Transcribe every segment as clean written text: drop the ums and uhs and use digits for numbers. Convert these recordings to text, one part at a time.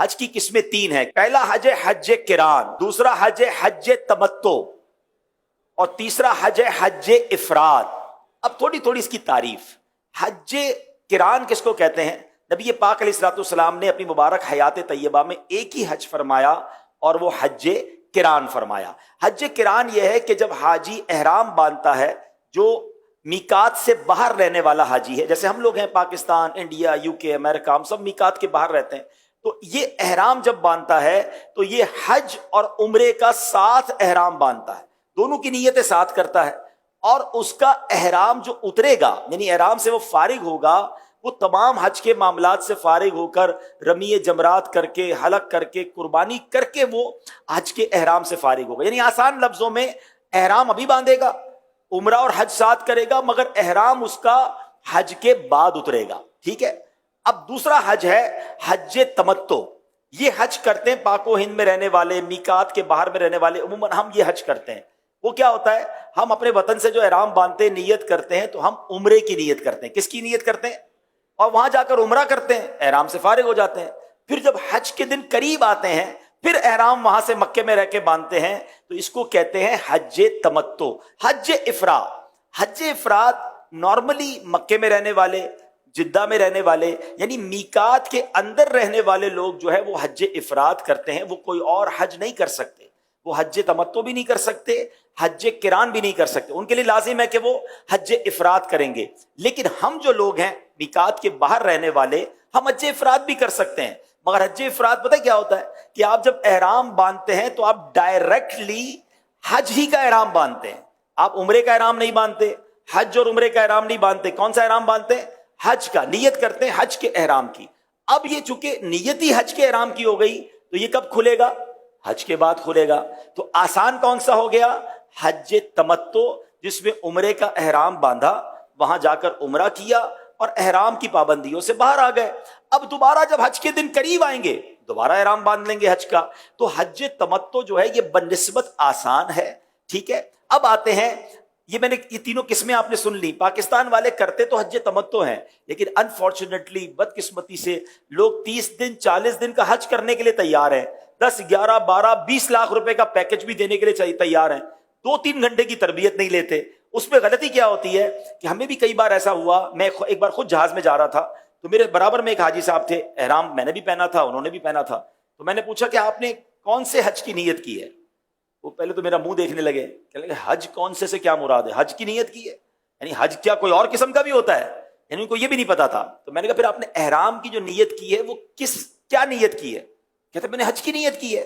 حج کی قسمیں تین ہیں. پہلا حج ہے حج کران، دوسرا حج ہے حج تمتع، اور تیسرا حج ہے حج افراد. اب تھوڑی تھوڑی اس کی تعریف. حج کران کس کو کہتے ہیں؟ نبی پاک علیہ الصلوۃ والسلام نے اپنی مبارک حیات طیبہ میں ایک ہی حج فرمایا اور وہ حج کران فرمایا. حج کران یہ ہے کہ جب حاجی احرام باندھتا ہے، جو میقات سے باہر رہنے والا حاجی ہے، جیسے ہم لوگ ہیں پاکستان، انڈیا، یو کے، امریکہ، ہم سب میقات کے باہر رہتے ہیں، تو یہ احرام جب باندھتا ہے تو یہ حج اور عمرے کا ساتھ احرام باندھتا ہے، دونوں کی نیتیں ساتھ کرتا ہے. اور اس کا احرام جو اترے گا، یعنی احرام سے وہ فارغ ہوگا، وہ تمام حج کے معاملات سے فارغ ہو کر رمی جمرات کر کے، حلق کر کے، قربانی کر کے وہ حج کے احرام سے فارغ ہوگا. یعنی آسان لفظوں میں احرام ابھی باندھے گا، عمرہ اور حج ساتھ کرے گا، مگر احرام اس کا حج کے بعد اترے گا. ٹھیک ہے. اب دوسرا حج ہے حج تمتع. یہ حج کرتے ہیں پاک و ہند میں رہنے والے، میقات کے باہر میں رہنے والے، عموماً ہم یہ حج کرتے ہیں. وہ کیا ہوتا ہے؟ ہم اپنے وطن سے جو احرام باندھتے ہیں، نیت کرتے ہیں، تو ہم عمرے کی نیت کرتے ہیں. کس کی نیت کرتے ہیں؟ اور وہاں جا کر عمرہ کرتے ہیں، احرام سے فارغ ہو جاتے ہیں. پھر جب حج کے دن قریب آتے ہیں، پھر احرام وہاں سے مکے میں رہ کے باندھتے ہیں، تو اس کو کہتے ہیں حج تمتع. حج افراد. حج افراد نارملی مکے میں رہنے والے، جدہ میں رہنے والے، یعنی میقات کے اندر رہنے والے لوگ جو ہے وہ حج افراد کرتے ہیں. وہ کوئی اور حج نہیں کر سکتے، وہ حج تمتع بھی نہیں کر سکتے، حج کران بھی نہیں کر سکتے. ان کے لیے لازم ہے کہ وہ حج افراد کریں گے. لیکن ہم جو لوگ ہیں میقات کے باہر رہنے والے، ہم حج افراد بھی کر سکتے ہیں. مگر حج افراد پتہ کیا ہوتا ہے؟ کہ آپ جب احرام باندھتے ہیں تو آپ ڈائریکٹلی حج ہی کا احرام باندھتے ہیں. آپ عمرے کا احرام نہیں باندھتے، حج اور عمرے کا احرام نہیں باندھتے. کون سا احرام باندھتے ہیں؟ حج کا. نیت کرتے ہیں حج کے احرام کی. اب یہ چونکہ نیت ہی حج کے احرام کی ہو گئی، تو یہ کب کھلے گا؟ حج کے بعد کھلے گا. تو آسان کون سا ہو گیا؟ حج تمتع، جس میں عمرے کا احرام باندھا، وہاں جا کر عمرہ کیا اور احرام کی پابندیوں سے باہر آ گئے. اب دوبارہ جب حج کے دن قریب آئیں گے، دوبارہ احرام باندھ لیں گے حج کا. تو حج تمتع جو ہے یہ بنسبت آسان ہے. ٹھیک ہے. اب آتے ہیں، یہ تینوں قسمیں آپ نے سن لی. پاکستان والے کرتے تو حج تمتع ہیں، لیکن انفارچونیٹلی، بدقسمتی سے، لوگ 30 دن 40 دن کا حج کرنے کے لیے تیار ہیں، 10 11 12 20 لاکھ روپے کا پیکج بھی دینے کے لیے تیار ہیں. 2-3 گھنٹے کی تربیت نہیں لیتے. اس میں غلطی کیا ہوتی ہے کہ ہمیں بھی کئی بار ایسا ہوا. میں ایک بار خود جہاز میں جا رہا تھا، تو میرے برابر میں ایک حاجی صاحب تھے، احرام میں نے بھی پہنا تھا، انہوں نے بھی پہنا تھا. تو میں نے پوچھا کہ آپ نے کون سے حج کی نیت کی ہے؟ وہ پہلے تو میرا منہ دیکھنے لگے، کہنے لگے حج کون سے کیا مراد ہے؟ حج کی نیت کی ہے؟ یعنی حج کیا کوئی اور قسم کا بھی ہوتا ہے؟ یعنی ان کو یہ بھی نہیں پتا تھا. تو میں نے کہا پھر آپ نے احرام کی جو نیت کی ہے وہ کیا نیت کی ہے؟ کہتے میں نے حج کی نیت کی ہے.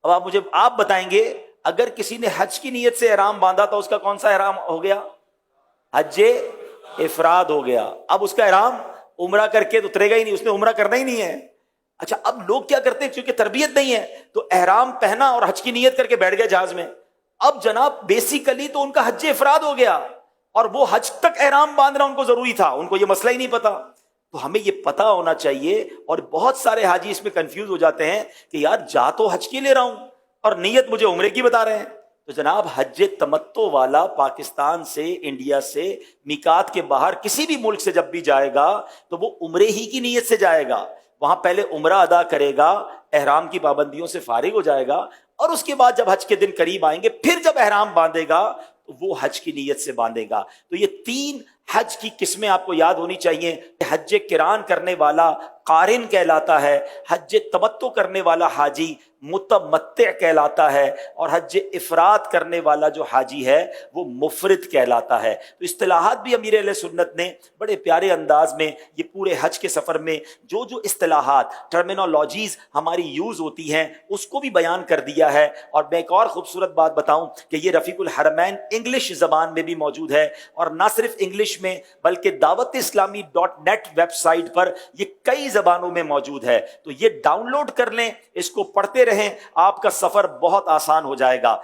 اب آپ بتائیں گے، اگر کسی نے حج کی نیت سے احرام باندھا تو اس کا کون سا احرام ہو گیا؟ حج افراد ہو گیا. اب اس کا احرام عمرہ کر کے تو اترے گا ہی نہیں، اس نے عمرہ کرنا ہی نہیں ہے. اچھا، اب لوگ کیا کرتے ہیں، کیونکہ تربیت نہیں ہے تو احرام پہنا اور حج کی نیت کر کے بیٹھ گئے جہاز میں. اب جناب بیسیکلی تو ان کا حج افراد ہو گیا، اور وہ حج تک احرام باندھنا ان کو ضروری تھا، ان کو یہ مسئلہ ہی نہیں پتا. تو ہمیں یہ پتا ہونا چاہیے. اور بہت سارے حاجی اس میں کنفیوز ہو جاتے ہیں کہ یار جا تو حج کی لے رہا ہوں اور نیت مجھے عمرے کی بتا رہے ہیں. تو جناب حج تمتع والا پاکستان سے، انڈیا سے، میقات کے باہر کسی بھی ملک سے جب بھی جائے گا تو وہ عمرے ہی کی نیت سے جائے گا. وہاں پہلے عمرہ ادا کرے گا، احرام کی پابندیوں سے فارغ ہو جائے گا، اور اس کے بعد جب حج کے دن قریب آئیں گے پھر جب احرام باندھے گا تو وہ حج کی نیت سے باندھے گا. تو یہ 3 حج کی قسمیں آپ کو یاد ہونی چاہیے. حج کران کرنے والا قارن کہلاتا ہے، حج تمتع کرنے والا حاجی متمتع کہلاتا ہے، اور حج افراد کرنے والا جو حاجی ہے وہ مفرد کہلاتا ہے. تو اصطلاحات بھی امیر اہل سنت نے بڑے پیارے انداز میں یہ پورے حج کے سفر میں جو اصطلاحات، ٹرمینالوجیز ہماری یوز ہوتی ہیں اس کو بھی بیان کر دیا ہے. اور میں ایک اور خوبصورت بات بتاؤں کہ یہ رفیق الحرمین انگلش زبان میں بھی موجود ہے، اور نہ صرف انگلش میں بلکہ دعوت اسلامی .net ویب سائٹ پر یہ کئی زبانوں میں موجود ہے. تو یہ ڈاؤن لوڈ کر لیں، اس کو پڑھتے رہیں، آپ کا سفر بہت آسان ہو جائے گا.